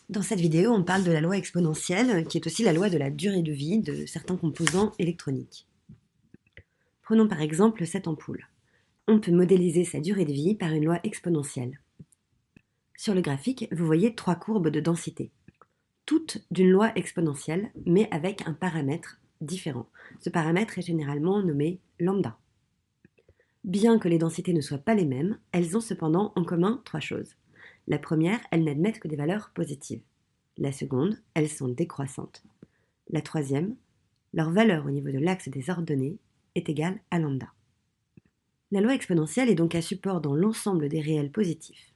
Dans cette vidéo, on parle de la loi exponentielle, qui est aussi la loi de la durée de vie de certains composants électroniques. Prenons par exemple cette ampoule. On peut modéliser sa durée de vie par une loi exponentielle. Sur le graphique, vous voyez 3 courbes de densité, toutes d'une loi exponentielle, mais avec un paramètre différent. Ce paramètre est généralement nommé lambda. Bien que les densités ne soient pas les mêmes, elles ont cependant en commun 3 choses. La première, elles n'admettent que des valeurs positives. La seconde, elles sont décroissantes. La troisième, leur valeur au niveau de l'axe des ordonnées est égale à lambda. La loi exponentielle est donc à support dans l'ensemble des réels positifs.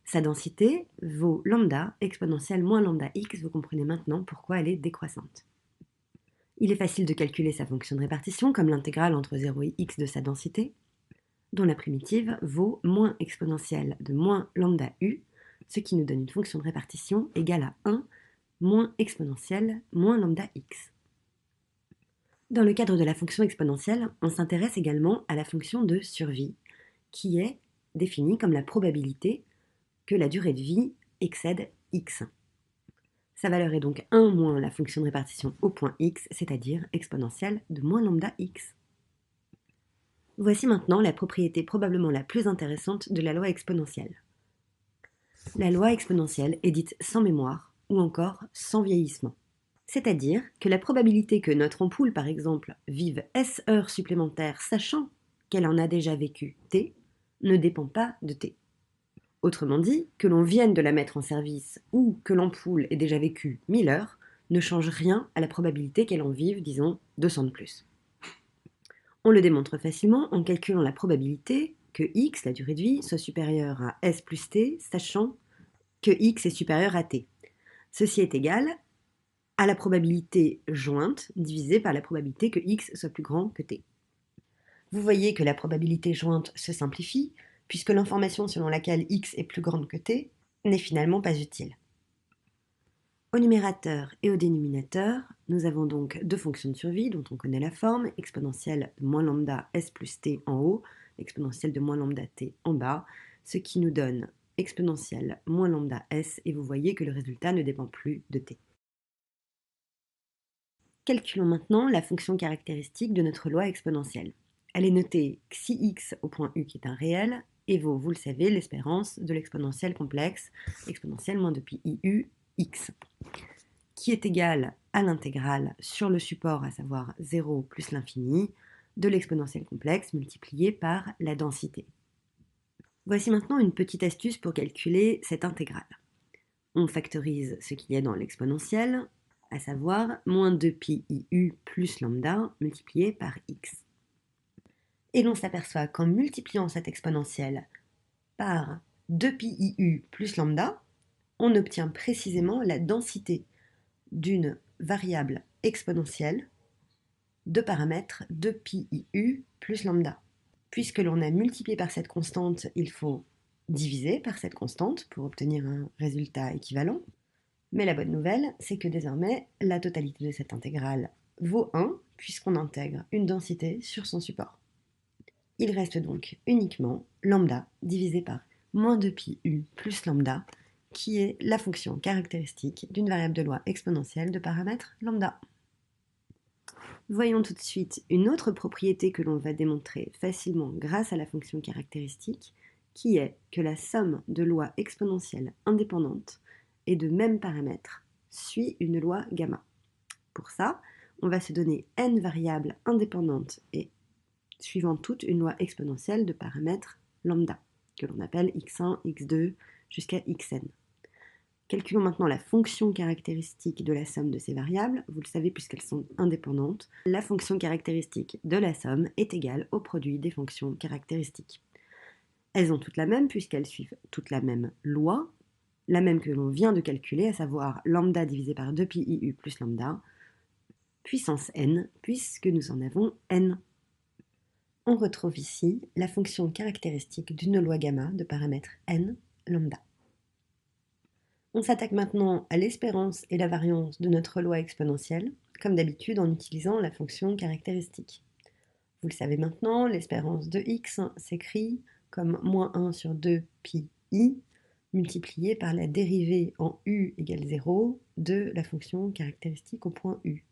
Sa densité vaut lambda exponentielle moins lambda x, vous comprenez maintenant pourquoi elle est décroissante. Il est facile de calculer sa fonction de répartition comme l'intégrale entre 0 et x de sa densité, dont la primitive vaut moins exponentielle de moins lambda u, ce qui nous donne une fonction de répartition égale à 1 moins exponentielle moins lambda x. Dans le cadre de la fonction exponentielle, on s'intéresse également à la fonction de survie, qui est définie comme la probabilité que la durée de vie excède x. Sa valeur est donc 1 moins la fonction de répartition au point x, c'est-à-dire exponentielle de moins lambda x. Voici maintenant la propriété probablement la plus intéressante de la loi exponentielle. La loi exponentielle est dite sans mémoire ou encore sans vieillissement. C'est-à-dire que la probabilité que notre ampoule, par exemple, vive S heures supplémentaires sachant qu'elle en a déjà vécu T, ne dépend pas de T. Autrement dit, que l'on vienne de la mettre en service ou que l'ampoule ait déjà vécu 1000 heures ne change rien à la probabilité qu'elle en vive, disons, 200 de plus. On le démontre facilement en calculant la probabilité que x, la durée de vie, soit supérieure à S plus T, sachant que x est supérieur à T. Ceci est égal à la probabilité jointe divisée par la probabilité que x soit plus grand que t. Vous voyez que la probabilité jointe se simplifie, puisque l'information selon laquelle x est plus grande que t n'est finalement pas utile. Au numérateur et au dénominateur, nous avons donc deux fonctions de survie dont on connaît la forme, exponentielle de moins lambda s plus t en haut, exponentielle de moins lambda t en bas, ce qui nous donne exponentielle moins lambda s, et vous voyez que le résultat ne dépend plus de t. Calculons maintenant la fonction caractéristique de notre loi exponentielle. Elle est notée xi x au point u qui est un réel et vaut, vous le savez, l'espérance de l'exponentielle complexe, exponentielle moins 2pi iu x, qui est égale à l'intégrale sur le support, à savoir 0 plus l'infini, de l'exponentielle complexe multipliée par la densité. Voici maintenant une petite astuce pour calculer cette intégrale. On factorise ce qu'il y a dans l'exponentielle, à savoir moins 2pi iu plus lambda multiplié par x. Et l'on s'aperçoit qu'en multipliant cette exponentielle par 2pi iu plus lambda, on obtient précisément la densité d'une variable exponentielle de paramètre 2pi iu plus lambda. Puisque l'on a multiplié par cette constante, il faut diviser par cette constante pour obtenir un résultat équivalent. Mais la bonne nouvelle, c'est que désormais, la totalité de cette intégrale vaut 1, puisqu'on intègre une densité sur son support. Il reste donc uniquement lambda divisé par moins 2pi u plus lambda, qui est la fonction caractéristique d'une variable de loi exponentielle de paramètre lambda. Voyons tout de suite une autre propriété que l'on va démontrer facilement grâce à la fonction caractéristique, qui est que la somme de lois exponentielles indépendantes et de même paramètre suit une loi gamma. Pour ça, on va se donner n variables indépendantes et suivant toutes une loi exponentielle de paramètre lambda, que l'on appelle x1, x2 jusqu'à xn. Calculons maintenant la fonction caractéristique de la somme de ces variables. Vous le savez puisqu'elles sont indépendantes. La fonction caractéristique de la somme est égale au produit des fonctions caractéristiques. Elles ont toutes la même puisqu'elles suivent toutes la même loi, la même que l'on vient de calculer, à savoir lambda divisé par 2pi iu plus lambda, puissance n, puisque nous en avons n. On retrouve ici la fonction caractéristique d'une loi gamma de paramètre n lambda. On s'attaque maintenant à l'espérance et la variance de notre loi exponentielle, comme d'habitude en utilisant la fonction caractéristique. Vous le savez maintenant, l'espérance de x s'écrit comme moins 1 sur 2 pi i multiplié par la dérivée en u égale 0 de la fonction caractéristique au point u.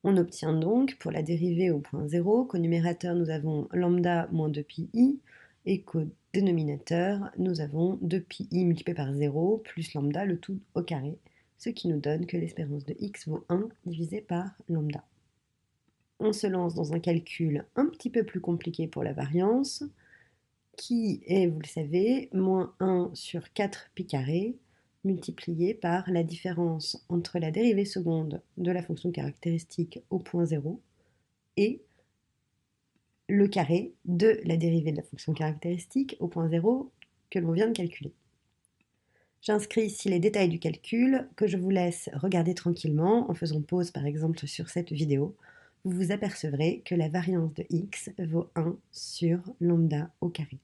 On obtient donc, pour la dérivée au point 0, qu'au numérateur nous avons lambda moins 2pi et qu'au dénominateur nous avons 2pi multiplié par 0 plus lambda, le tout au carré, ce qui nous donne que l'espérance de x vaut 1 divisé par lambda. On se lance dans un calcul un petit peu plus compliqué pour la variance, qui est, vous le savez, moins 1 sur 4 pi carré, multiplié par la différence entre la dérivée seconde de la fonction caractéristique au point 0 et le carré de la dérivée de la fonction caractéristique au point 0 que l'on vient de calculer. J'inscris ici les détails du calcul que je vous laisse regarder tranquillement en faisant pause par exemple sur cette vidéo. Vous vous apercevrez que la variance de x vaut 1 sur lambda au carré.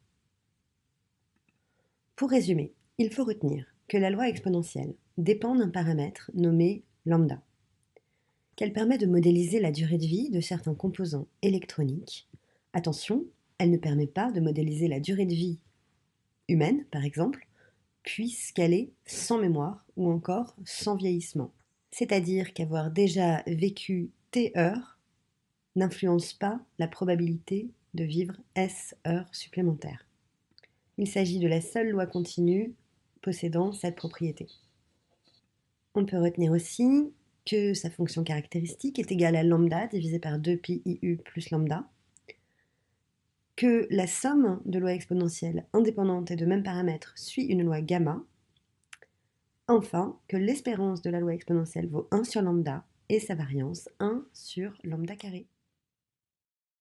Pour résumer, il faut retenir que la loi exponentielle dépend d'un paramètre nommé lambda, qu'elle permet de modéliser la durée de vie de certains composants électroniques. Attention, elle ne permet pas de modéliser la durée de vie humaine, par exemple, puisqu'elle est sans mémoire ou encore sans vieillissement. C'est-à-dire qu'avoir déjà vécu t heures n'influence pas la probabilité de vivre s heures supplémentaires. Il s'agit de la seule loi continue possédant cette propriété. On peut retenir aussi que sa fonction caractéristique est égale à lambda divisé par 2pi iu plus lambda, que la somme de lois exponentielles indépendantes et de même paramètre suit une loi gamma, enfin que l'espérance de la loi exponentielle vaut 1 sur lambda et sa variance 1 sur lambda carré.